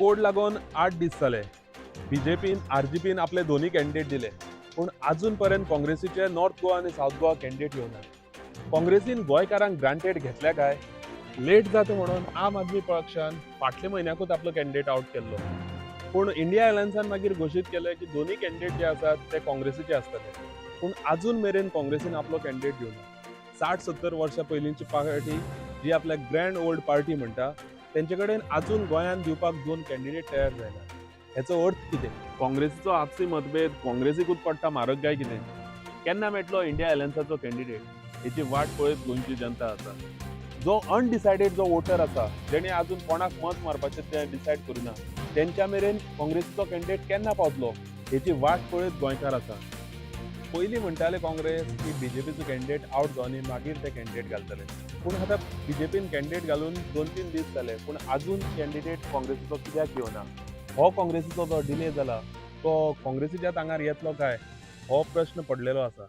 Code लागून 8 दीस जाले. बीजेपीन आरजीपीन आपले दोन्ही कॅन्डिडेट दिले, पूण अजूनपर्यंत काँग्रेसीचे नॉर्थ गोवा आणि साऊथ गोवा कॅन्डिडेट येवना. काँग्रेसीन गोंयकारांक ग्रांटेड घेतल्या काय? लेट जाता म्हणून आम आदमी पक्षान फाटल्या म्हयन्याकूच आपलो कॅन्डिडेट आउट केल्लो. पूण इंडिया अलायन्सान मागीर घोशीत केलें की दोन्ही कॅन्डिडेट जे आसात ते काँग्रेसीचे आसतले. पूण अजून मेरेन काँग्रेसीन आपलो कॅन्डिडेट दिवना. 60-70 वर्सां पयलींची पार्टी जी आपल्याक ग्रँड ओल्ड पार्टी म्हणटा, तेंचे कडेन अजून गोंयांत दिवपाक 2 कॅन्डिडेट तयार जायना. हेचो अर्थ कितें? काँग्रेसीचो आपसी मतभेद काँग्रेसीकूच पडटा म्हारग काय कितें? केन्ना मेळटलो इंडिया अलायन्साचो कॅन्डिडेट? हेची वाट पळयत गोंयची जनता आसा. जो अनडिसायडेड जो वोटर आसा, जेणे अजून कोणाक मत मारपाचें तें डिसायड करुना, तेंच्या मेरेन काँग्रेसीचो कॅन्डिडेट केन्ना पावतलो हेची वाट पळयत गोंयकार आसा. पयलीं म्हणटाले काँग्रेस की बीजेपीचो कॅन्डिडेट आउट जावन मागीर ते कॅन्डिडेट घालतले. पूण आतां बीजेपीन कॅन्डिडेट घालून 2-3 दीस जाले, पूण अजून कॅन्डिडेट काँग्रेसीचो कित्याक येवना? हो काँग्रेसीचो जो डिले जाला तो काँग्रेसीच्याच आंगार येतलो काय? हो प्रश्न पडलेलो आसा.